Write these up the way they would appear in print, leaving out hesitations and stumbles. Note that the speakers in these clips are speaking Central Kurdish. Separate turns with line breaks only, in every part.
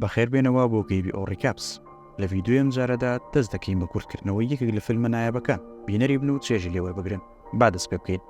بەخێربێنەوە بۆ گەیبی ئۆڕیکاپس. لە ڤیددیۆ ئەم جارەدا دەست دەکەین بە کورتکردنەوەی یەکێک لە فیلمە نایابەکان. بینەری بن و چێژی لێوە بگرن. با دەست پێ بکەین.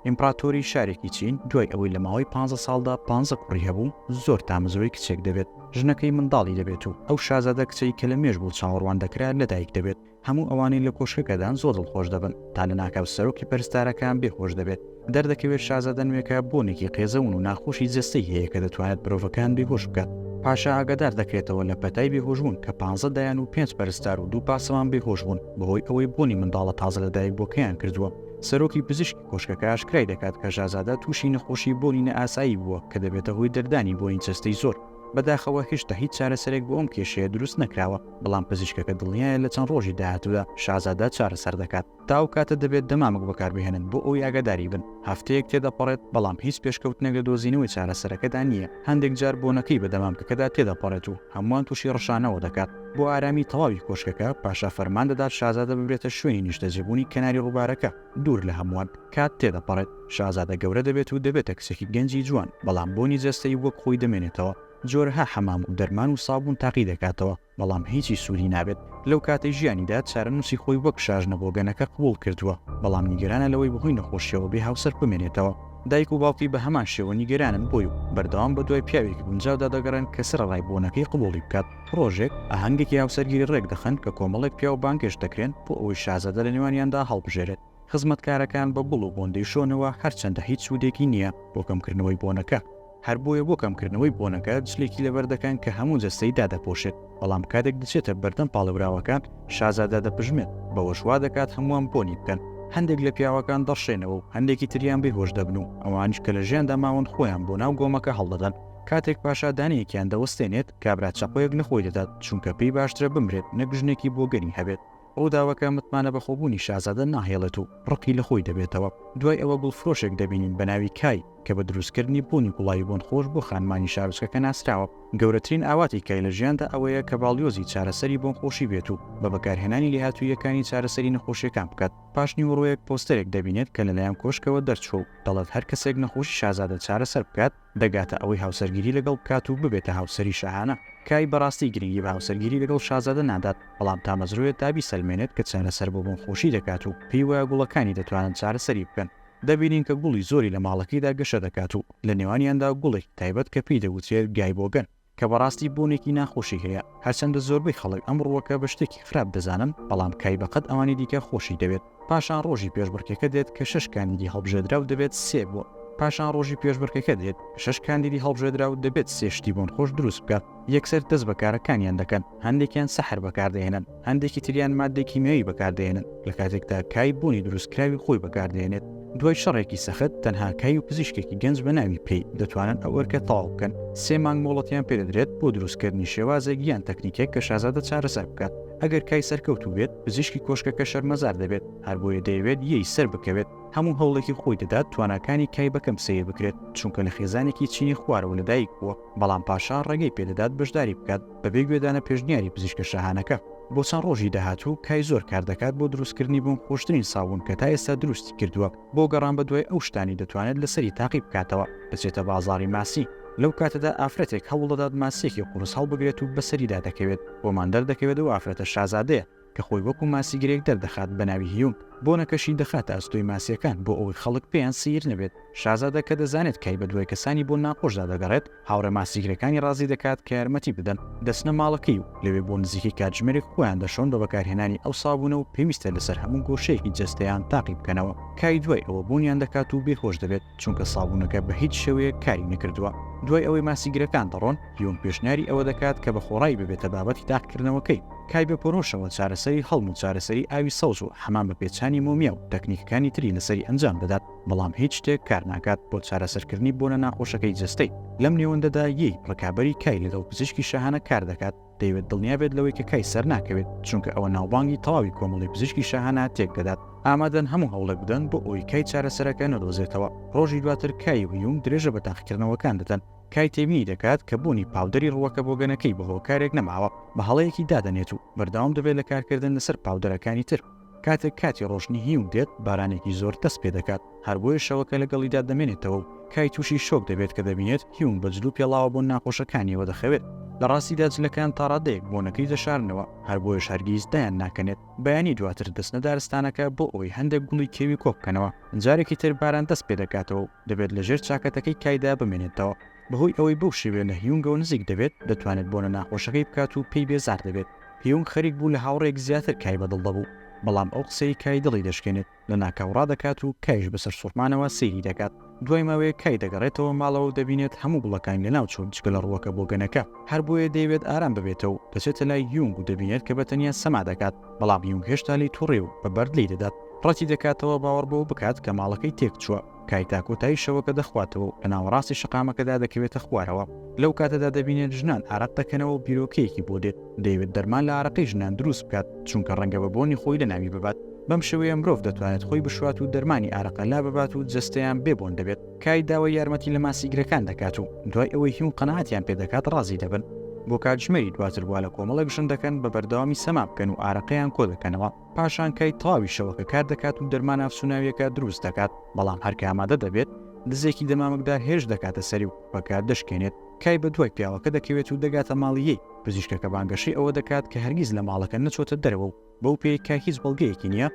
ئیمپراتۆری شارێکی چین دوای ئەوەی لە ماوەی 15 ساڵدا 15 کوڕی هەبوو، زۆر تامەزۆی کچێک دەبێت. ژنەکەی منداڵی دەبێت و ئەو شازادە کچەی کە لە مێژ بوو چاوەڕوان دەکرا لەدایک دەبێت. هەموو ئەوانەی لە کۆشکەکەدان زۆر دڵخۆش دەبن تا لە ناکاو سەرۆکی پەرستارەکان بێهۆش دەبێت. دەردەکەوێت شازادە نوێکە بۆنێکی قێزەون و ناخۆشی جەستەی هەیە کە دەتوانێت مرۆڤەکان بێهۆش بکات. پاشا ئاگادار دەکرێتەوە لە پەتای بێهۆشبوون کە 15 دایان و 5 پەرستار و 2 پاسەوان بێهۆش بوون بەهۆی ئەوەی بۆنی منداڵە تازە لەدایک بۆکەیان کردووە. سەرۆکی پزیشکی کۆشکەکە ئاشکرای دەکات کە شازادە تووشی نەخۆشی بۆنی نەئاسایی بووە کە دەبێتە هۆی دەردانی بۆنی جەستەی زۆر. بەداخەوە هێشتا هیچ چارەسەرێک بۆ ئەم کێشەیە دروست نەکراوە، بەڵام پزیشکەکە دڵنیایە لە چەند ڕۆژی داهاتوودا شازادە چارەسەر دەکات. تا ئەو کاتە دەبێت دەمامک بەکاربهێنن بۆ ئەوی ئاگاداری بن. هەفتەیەک تێدەپەڕێت، بەڵام هیچ پێشکەوتنێک لە دۆزینەوەی چارەسەرەکەدا نییە. هەندێک جار بۆنەکەی بە دەمامکەکەدا تێدەپەڕێت و هەمووان تووشی ڕەشانەوە دەکات. بۆ ئارامی تەواوی کۆشکەکە پاشا فەرمان دەدات شازادە ببرێتە شوێنی نیشتەجێبوونی کەناری ڕووبارەکە دوور لە هەمووان. کات تێدەپەڕێت. شازادە گەورە دەبێت و دەبێتە کچێکی گەنجی جوان، بەڵام بۆنی جەستەی وەک خۆی دەمێنێتەوە. جۆرەها حەمام و دەرمان و سابوون تاقی دەکاتەوە، بەڵام هیچی سوودی نابێت. لەو کاتەی ژیانیدا چارەنووسی خۆی وەک شاژنە بۆ گەنەکە قبوڵ کردووە، بەڵام نیگەرانە لەوەی بەهۆی نەخۆشیەوە بێ هاوسەر بمێنێتەوە. دایک و باوکی بە هەمان شێوە نیگەرانن بۆی و بەردەوام بە دوای پیاوێکی گونجاودا دەگەڕێن کە سەرڕای بۆنەکەی قبوڵی بکات. ڕۆژێک ئاهەنگێکی هاوسەرگیری ڕێک دەخەن کە کۆمەڵێک پیا و بانگێش دەکرێن بۆ ئەوەی شازادە لە نێوانیاندا هەڵبژێرێت. خزمەتکارەکان بە گوڵ و بۆندەی شۆنەوە هەرچەندە هیچ سوودێکی نییە بۆ کەمکردنەوەی بۆنەکە. هەر بۆیە بۆ کەمکردنەوەی بۆنەکە جلێکی لەبەر دەکەن کە هەموو جەستەی دادەپۆشێت، بەڵام کاتێک دەچێتە بەردەم پاڵەوراوەکان شازادە دەپژمێت، بەوە شوا دەکات هەمووان بۆنی بکەن. هەندێک لە پیاوەکان دەڕشێنەوە و هەندێکی تریان بێهۆش دەبن و ئەوانش کە لە ژیاندا ماون خۆیان بۆ ناو گۆمەکە هەڵدەدەن. کاتێک پاشا دانەیەکیان دەوەستێنێت کابرا چەقۆیەک لە خۆی دەدات چونکە پێی باشترە بمرێت نەگژنێکی بۆ گەنی هەبێت. ئەو داواکە متمانە بەخۆبوونی شازادە ناهێڵێت و ڕقی لە خۆی دەبێتەوە. دوای ئەوە گوڵفرۆشێک دەبینین بە ناوی کای کە بە دروستکردنی بۆنی گوڵایی بۆن خۆش بۆ خانمانی شارچکەکە ناسراوە. گەورەترین ئاواتی کای لە ژیاندا ئەوەیە کە باڵیۆزی چارەسەری بۆن خۆشی بێت و بە بەکارهێنانی لێهاتوویەکانی چارەسەری نەخۆشیەکان بکات. پاش نیوەڕۆیەک پۆستەرێک دەبینێت کە لەلایەن کۆشکەوە دەرچۆ دەڵێت هەر کەسێک نەخۆشی شازادە چارەسەر بکات دەگاتە ئەوەی هاوسەرگیری لەگەڵ بکات و ببێتە هاوسەری شاهانە. کای بەڕاستی گرنگی بە هاوسەرگیری لەگەڵ شازادە نادات، بەڵام تامەزرۆیە دابی سەلمێنێت کە چارەسەر بۆ بۆن خۆشی دەکات و پێی وایە گوڵەکانی دەتوانن چارەسەری بکەن. دەبینین کە گوڵی زۆری لە ماڵەکەیدا گەشە دەکات و لە نێوانیاندا گوڵێک تایبەت کە پێی دەوترێت گایبۆگەن کە بەڕاستی بۆنێکی ناخۆشی هەیە. هەرچەندە زۆربەی خەڵک ئەم ڕووەکە بە شتێکی خراپ دەزانن، بەڵام کای بەقەت ئەوانی دیکە خۆشی دەوێت. پاشان ڕۆژی پێشبڕکێکە دێت کە 6 کاندیدی هەڵبژێدرا و دەبێت 3 بووە. پاشان ڕۆژی پێشبڕکێکە دێت 6 کاندیدی هەڵبژێدرا و دەبێت 3 شتی بۆن خۆش دروست بکات. یەکسەر دەست بەکارەکانیان دەکەن، هەندێکیان سەحر بەکاردێنن، هەندێکی تریان مادەی کیمیایی بەکاردێنن، لە کاتێکدا کای بوونی دروستکراوی خۆی بەکاردێنێت. دوای شەڕێکی سەخت تەنها کای و پزیشکێکی گەنج بە ناوی پێی دەتوانن ئەو ئەرکە تەواو بکەن. 3 مانگ مۆڵەتیان پێدەدرێت بۆ دروستکردنی شێوازێک یان تەکنیکێک کە شازادە چارەسەر بکات. ئەگەر کای سەرکەوتوو بێت پزیشکی کۆشکەکە شەرمەزار دەبێت، هەر بۆیە دەیەوێت یەی سەر بکەوێت. هەموو هەوڵێکی خۆی دەدات تواناکانی کای بەکەم سیر بکرێت چونکە لە خێزانێکی چینی خوارەوە لەدایک بووە، بەڵام پاشا ڕێگەی پێدەدات بەشداری بکات بەبێ گوێدانە پێشنیاری پزیشکە شاهانەکە. بۆ چەند ڕۆژی داهاتوو کای زۆر کار دەکات بۆ دروستکردنی بوون خۆشترین ساوون کە تا ئێستا دروستی کردووە. بۆ گەڕان بە دوای ئەو شتانی دەتوانێت لەسەری تاقی بکاتەوە، بچێتە بازاڕی ماسی. لەو کاتەدا ئافرەتێک هەوڵ دەدات ماسیێکی قورس هەڵبگرێت و بەسەریدا دەکەوێت. بۆمان دەردەکەوێت و ئافرەتە شازادەیە کە خۆی وەکو ماسیگرێک دەردەخات بە ناوی هیوم. بۆ نەکەشی دەخاتە ئەستۆی ماسیەکان بۆ ئەوەی خەڵک پێیان سیر نەبێت. شازادە کە دەزانێت کای بە دوای کەسانی بۆ ناخۆشدا دەگەڕێت، هاوڕێ ماسیگرەکانی ڕازی دەکات کە یارمەتی بدەن. دەچنە ماڵەکەی و لەوێ بۆ نزیکی کاتژمێرێک خۆیان دەشۆن بە بەکارهێنانی ئەو سابوونە و پێویستە لەسەر هەموو گۆشەیەکی جەستەیان تاقی بکەنەوە. کای دوای ئەوە بوونیان دەکات و بێهۆش دەبێت چونکە سابوونەکە بە هیچ شێوەیە کاری نەکردووە. دوای ئەوەی ماسیگرەکان دەڕۆن، هیوم پێشنیاری ئەوە دەکات کە بە خۆڕایی ببێتە بابەتی تاقیکردنەوەکەی. کای بە پۆرۆشەوە چارەسەری هەڵم و چارەسەری ئاوی سەوز و حەمام بە پێچانی مۆمیا و تەکنیکەکانی تری لەسەری ئەنجام دەدات، بەڵام هیچ شتێک کار ناکات بۆ چارەسەرکردنی بۆنە ناخۆشەکەی جەستەی. لەم نێوەندەدا یەی ڕکابەری کای لەگەڵ پزیشکی شاهانە کار دەکات. دەیەوێت دڵنیا بێت لەوەی کە کای سەر ناکەوێت چونکە ئەوە ناوبانگی تەواوی کۆمەڵی پزیشکی شاهانە تێک دەدات. ئامادەن هەموو هەوڵێک بدەن بۆ ئەوی کای چارەسەرەکە نەدۆزێتەوە. ڕۆژی دواتر کای و هیوم درێژە بە تاقیکردنەوەکان دەدەن. کای تێبینی دەکات کە بوونی پاودەری ڕووەکە بۆ گەنەکەی بەهۆ کارێک نەماوە، بە هەڵەیەکی دادەنێت و بەردەوام دەبێت لە کارکردن لەسەر پاودەرەکانی تر. کاتێک کاتی ڕۆژنی هیوم دێت بارانێکی زۆر دەست پێ دەکات هەر بۆیە شەوەکە لەگەڵیدا دەمێنێتەوە و کای تووشی شۆک دەبێت کە دەبینێت هیوم بە جلو پێڵاوە بۆ ناخۆشەکانیەوە دەخەوێت لە ڕاستیدا جلەکان تا ڕادەیەک بۆنەکەی دەشارنەوە هەر بۆیە هەرگیز دایان ناکەنێت بەیانی دواتر دەستنە دارستانەکە بۆ ئەوەی هەندێک گوڵی کێوی کۆبکەنەوە جارێکی تر باران دەست پێ دەکاتەوە و دەبێت لەژێر چاکەتەکەی کایدا بمێنێتەوە بەهۆی ئەوەی بەو شێوێ لە هیونگەوە نزیک دەبێت دەتوانێت بۆنە ناخۆشەکەی بکات و پێی بێزار دەبێت هیونگ خەریک بوو لە هاوڕێک زیاتر کای بەدڵ دەبوو بەڵام ئەو قسەی کای دڵی دەشکێنێت لە ناکاوڕا دەکات و کایش بەسەر سوورمانەوە سەیری دەکات دوای ماوەیە کای دەگەڕێتەوە ماڵەوە و دەبینێت هەموو گوڵەکان لە ناوچوو جگە لە ڕووەکە بۆ گەنەکە هەر بۆیە دەیەوێت ئارام ببێتەوە و دەچێتە لای یونگ و دەبینێت کە بەتەنیا سەما دەکات بەڵام یونگ هێشتا لی تووڕێ و بە بەرد لی دەدات ڕەتی دەکاتەوە باوەڕ بەوە بکات کە ماڵەکەی تێک چووە کای تاکۆتایی شەوەکە دەخواتەوە و لە ناوەڕاستی شقامەکەدا دەکەوێتە خوارەوە لەو کاتەدا دەبینێت ژنان ئارەق دەکەنەوە و بیرۆکەیەکی بۆ دێت دەیەوێت دەرمان لە ئارەقەی ژنان دروست بکات چونکە ڕەنگە بە بۆنی خۆی لە ناوی ببات بەم شێوەیە مرۆڤ دەتوانێت خۆی بشوات و دەرمانی ئارەقە لا ببات و جەستەیان بێبۆن دەبێت کای داوای یارمەتی لە ماسیگرەکان دەکات و دوای ئەوەی هیون قەنەعەتیان پێ دەکات ڕازی دەبن بۆ کاتژمێری دواتر بووە لە کۆمەڵێک ژن دەکەن بە بەردەوامی سەما بکەن و ئارەقەیان کۆ دەکەنەوە پاشان کای تەواوی شەوەکە کار دەکات و دەرمان ئەفسوناویەکە دروست دەکات بەڵام هەرکە ئامادە دەبێت دزێکی دەمامکدار هێرش دەکاتە سەری و بەکار دەشکێنێت کای بە دوای پیاوەکە دەکەوێت و دەگاتە ماڵیەی پزیشکەکە بانگەشەی ئەوە دەکات کە هەرگیز لە ماڵەکە نەچۆتە دەرەوە و بەو پێی کای هیچ بەڵگەیەکی نییە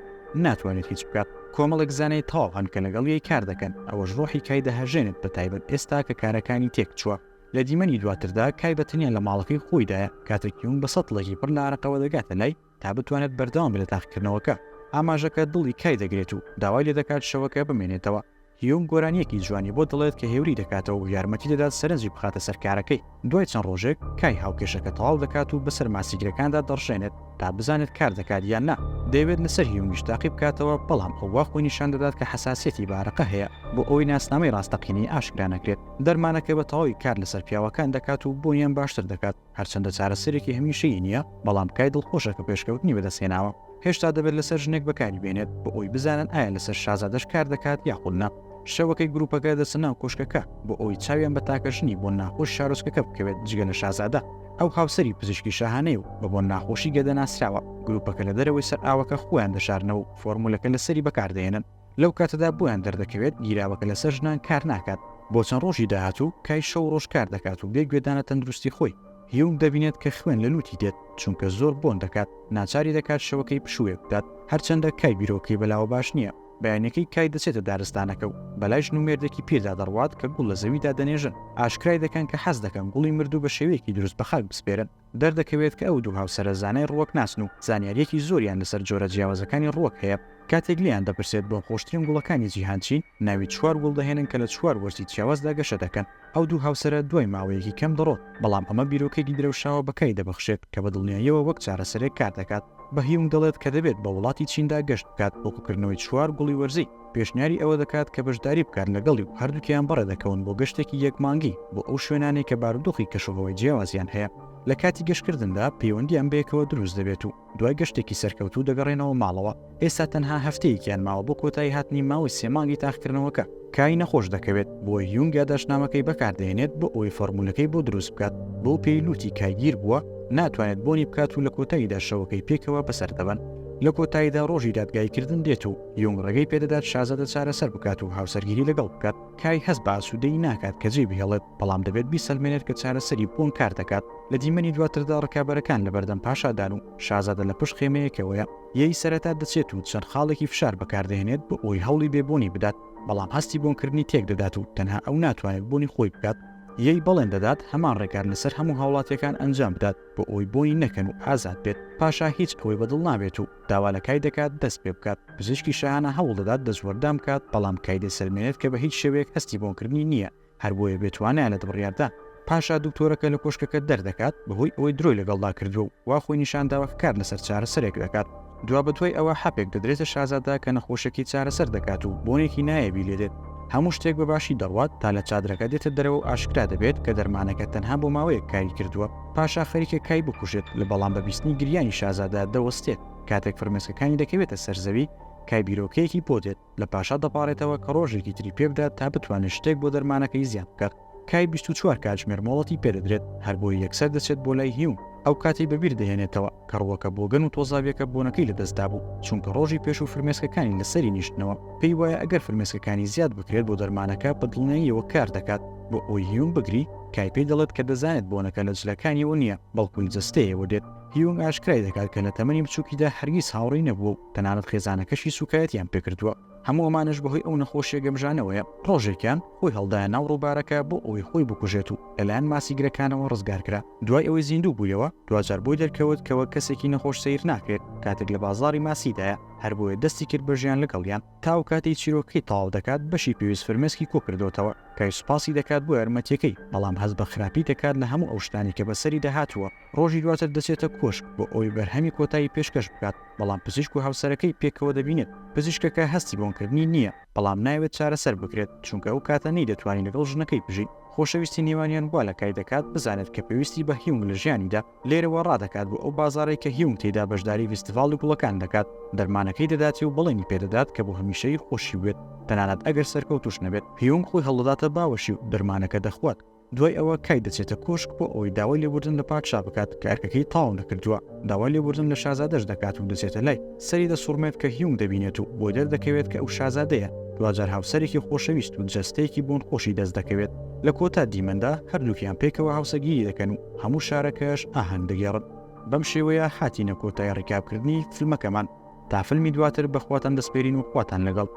ناتوانێت هیچ بکات کۆمەڵێک زانەی تەواو هەن کە لەگەڵ یەی کار دەکەن ئەوەش ڕۆحی کای دەهەژێنێت بە تایبەت ئێستا کە کارەکانی تێک چووە لە دیمەنی دواتردا کای بەتەنیا لە ماڵەکەی خۆیدایە کاتێک یونگ بە سەتڵێکی پڕ لە ئارەقەوە دەگاتە لای تا بتوانێت بەردەوام بێت لە تاقیکردنەوەکە ئاماژەکە دڵی کای دەگرێت و داوای لێ دەکات شەوەکە بمێنێتەوە هیوم گۆرانیەکی جوانی بۆ دڵێت کە هێوری دەکاتەوە و یارمەتی دەدات سەرنجی بخاتە سەرکارەکەی دوای چەند ڕۆژێک کای هاوکێشەکە تەواو دەکات و بەسەر ماسیگرەکاندا دەڕژێنێت تا بزانێت کار دەکات یان نا دەیەوێت لەسەر هیومیش تاقی بکاتەوە بەڵام ئەوە خۆی نیشان دەدات کە حساسیەتی بارەقە هەیە بۆ ئەوەی ناسنامەی ڕاستەقینەی ئاشکرا نەکرێت دەرمانەکە بە تەواوی کار لەسەر پیاوەکان دەکات و بۆنیان باشتر دەکات هەرچەندە چارەسەرێکی هەمیشەیی نییە بەڵام کای دڵخۆشە کە پێشکەوتنی بەدەستهێناوە هێشتا دەبێت لەسەر ژنێک بەکاری بێنێت بۆ ئەوی بزانن ئایا لەسەر شازادەش کار دەکات یاخود نا شەوەکەی گروپەکە دەچناو کۆشکەکە بۆ ئەوی چاویان بە تاکەژنی بۆ ناخۆش شارۆچکەکە بکەوێت جگە لە شازادە ئەو هاوسەری پزیشکی شاهانەی و بە بۆ ناخۆشی گەدەناسراوە گروپەکە لە دەرەوەی سەر ئاوەکە خۆیان دەشارنەوە و فۆرمولەکە لەسەری بەکاردێنن لەو کاتەدا بۆیان دەردەکەوێت گیراوەکە لەسەر ژنان کار ناکات بۆ چەند ڕۆژی داهاتوو کای شەو ڕۆژ کار دەکات و بێ گوێدانە تەندروستی خۆی هیوم دەبینێت کە خوێن لە لوتی دێت چونکە زۆر بۆن دەکات ناچاری دەکات شەوەکەی پشووێ بدات هەرچەندە کای بیرۆکەی بەلاوە باش نییە بەیانەکەی کای دەچێتە دارستانەکە و بەلای ژن و مێردێکی پیردا دەڕوات کە گوڵ لە زەویدا دەنێژن ئاشکرای دەکەن کە حەز دەکەن گوڵی مردوو بە شێوەیەکی دروست بە خاک بسپێرن دەردەکەوێت کە ئەو دوو هاوسەرە زانای ڕووەک ناسن و زانیاریەکی زۆریان لەسەر جۆرە جیاوازەکانی ڕووەک هەیە کاتێک لیان دەپرسێت بۆ خۆشترین گوڵەکانی جیهانچین ناوی چوار گوڵ دەهێنن کە لە چوار وەرزی جیاوازدا گەشە دەکەن ئەو دوو هاوسەرە دوای ماوەیەکی کەم دەڕۆت بەڵام ئەمە بیرۆکێکی درەوشاوە بەکای دەبەخشێت کە بە دڵنیاییەوە وەک چارەسەرێک کار دەکات بە هیوم دەڵێت کە دەبێت بە وڵاتی چیندا گەشت بکات بۆکوکردنەوەی چوار گوڵی وەرزی پێشنیاری ئەوە دەکات کە بەشداری بکات لەگەڵی و هەردووکیان بەڕێ دەکەون بۆ گەشتێکی یەک مانگی بۆ ئەو شوێنانێک کە بارودۆخی کەشوهەوای جیاوازیان هەیە لە کاتی گەشتکردندا پەیوەندیان بەیەکەوە دروست دەبێت و دوای گەشتێکی سەرکەوتوو دەگەڕێنەوە ماڵەوە ئێستا تەنها هەفتەیەکیان ماوە بۆ کۆتایی هاتنی ماوەی سێ مانگی تاقیکردنەوەکە کای نەخۆش دەکەوێت بۆ یونگ یادداشتنامەکەی بەکاردێنێت بۆ ئەوەی فۆرمولەکەی بۆ دروست بکات بۆ پێی لوتی کایگیر بووە ناتوانێت بۆنی بکات و لە کۆتاییدا شەوەکەی پێکەوە بەسەر دەبن لە کۆتاییدا ڕۆژی دادگایکردن دێت و یونگ ڕێگەی پێدەدات شازادە چارەسەر بکات و هاوسەرگیری لەگەڵ بکات کای هەست بە ئاسوودەی ناکات کە جێ بهێڵێت بەڵام دەبێت بیسەلمێنێت کە چارەسەری بۆن کار دەکات لە دیمەنی دواتردا ڕکابەرەکان لە بەردەم پاشادان و شازادە لە پشت خێمەیەکەوەیە یەی سەرەتا دەچێت و چەند خاڵێکی فشار بەکاردەهێنێت بۆ ئەوی هەوڵی بێبوونی بدات بەڵام هەستی بۆنکردنی تێک دەدات و تەنها ئەو ناتوانێت بوونی خۆی بکات یەی بەڵێن دەدات هەمان ڕێکار لەسەر هەموو هاوڵاتیەکان ئەنجام بدات بۆ ئەوی بۆنی نەکەن و ئازاد بێت پاشا هیچ ئەوەی بەدڵ نابێت و داوالەکای دەکات دەست پێ بکات پزیشکی شایانە هەوڵ دەدات دەستوەردام بکات بەڵام کای دەسەلمێنێت کە بە هیچ شێوەیەک هەستی بۆنکردنی نییە هەر بۆیە بێتوانە لە دڵڕیاردا پاشا دکتۆرەکە لە کۆشکەکە دەردەکات بەهۆی ئەوەی درۆی لەگەڵدا کردووە و وا خۆی نیشانداوە کار لەسەر چارەسەرێک دەکات دوا بەدوای ئەوە حەپێک دەدرێتە شازادا کە نەخۆشەکی چارەسەر دەکات و بۆنێکی نایەبی لێدێت هەموو شتێک بەباشی دەڕوات تا لە چادرەکە دێتە دەرەوە و ئاشکرا دەبێت کە دەرمانەکە تەنها بۆ ماوەیەک کاری کردووە پاشا خەریکە کای بکوژێت لە بەڵام بە بیستنی گریانی شازادا دەوەستێت کاتێک فرمێسکەکانی دەکەوێتە سەرزەوی کای بیرۆکەیەکی بۆدێت لە پاشا دەپارێتەوە کە ڕۆژێکی تری پێ بدات تا بتوانێت شتێک بۆ دەرمانەکەی زیاد بکات کای 24 کاتژمێر مۆڵەتی پێدەدرێت هەر بۆی یەکسەر دەچێت بۆ لای هیوم ئەو کاتی بەبیر دەهێنێتەوە کە ڕووەکە بۆگەن و تۆزاویەکە بۆنەکەی لەدەستدا بوو چونکە ڕۆژی پێش و فرمێسکەکانی لەسەری نیشتنەوە پێی وایە ئەگەر فرمێسکەکانی زیاد بکرێت بۆ دەرمانەکە بە دڵنیاییەوە کار دەکات بۆ ئەوی هیوم بگری کای پێی دەڵێت کە دەزانێت بۆنەکە لە جلەکانیەوە نییە بەڵکوی جستەیەوە دێت هیوم ئاشکرای دەکات کە لە تەمەنی بچووکیدا هەرگیز هاوڕێی نەبووە و تەنانەت خێزانەکەشی سوکایەتیان پێکردووە هەموو ئەمانش بەهۆی ئەو نەخۆشیە گەمژانەوەیە ڕۆژێکیان خۆی هەڵدایە ناو ڕووبارەکە بۆ ئەوەی خۆی بکوژێت و لەلایەن ماسیگرەکانەوە ڕزگارکرا دوای ئەوەی زیندوو بوویەوە دوجار بۆی دەرکەوت کەوە کەسێکی نەخۆش سیر ناکرێت کاتێک لە بازاری ماسیدایە هەر بۆیە دەستی کرد بە ژیان لەگەڵیان تا و کاتی چیرۆکەی تەواو دەکات بەشی پێویست فرمێسکی کۆکردوتەوە کە سوپاسی دەکات بۆ یارمەتیەکەی بەڵام هەز بە خراپی دەکات لە هەموو ئەو شتانی کە بەسەری داهاتووە ڕۆژی دواتر دەچێتە کۆشک بۆ ئەوی بەرهەمی کۆتایی پێشکەش بکات بەڵام پزیشک و هاوسەرەکەی پێکەوە دەبینێت پزیشکەکە هەستی بۆنکردنی نییە بەڵام ناوێت چارەسەر بکرێت چونکە ئەو کاتە نەی دەتوانین لەگەڵ ژنەکەی بژی خۆشەویستی نێوانیان بوا لە کای دەکات بزانێت کە پێویستی بە هیونگ لە ژیانیدا لێرەوە ڕادەکات بۆ ئەو بازارێک کە هیونگ تێدا بەشداری فیستیڤاڵ و گوڵەکان دەکات دەرمانەکەی دەداتی و بەڵێنی پێدەدات کە بۆ هەمیشەی خۆشی بێت تەنانەت ئەگەر سەرکەوتوش نەبێت هیونگ خۆی هەڵدەداتە باوەشی و دەرمانەکە دەخوات دوای ئەوە کای دەچێتە کۆشک بۆ ئەوەی داوای لێبوردن لە پادشا بکات کە ئەرکەکەی تاو نەکردووە داوای لێبوردن لە شازادەش دەکات و دەچێتە لای سەری دەسوڕمێت کە هیونگ دەبینێت و بۆ دەردەکەوێت کە ئەو شازادەیە دوجار هاوسەرێکی خۆشەویست و جەستەیەکی بۆن خۆشی دەست دەکەوێت لە کۆتا دیمەندا هەردووکیان پێکەوە هاوسەگیری دەکەن و هەموو شارەکەش ئاهەنگ دەگێڕن بەم شێوەیە هاتینە کۆتای ڕێکابکردنی فیلمەکەمان تا فیلمی دواتر بەخواتان دەسپێرین و خواتان لەگەڵ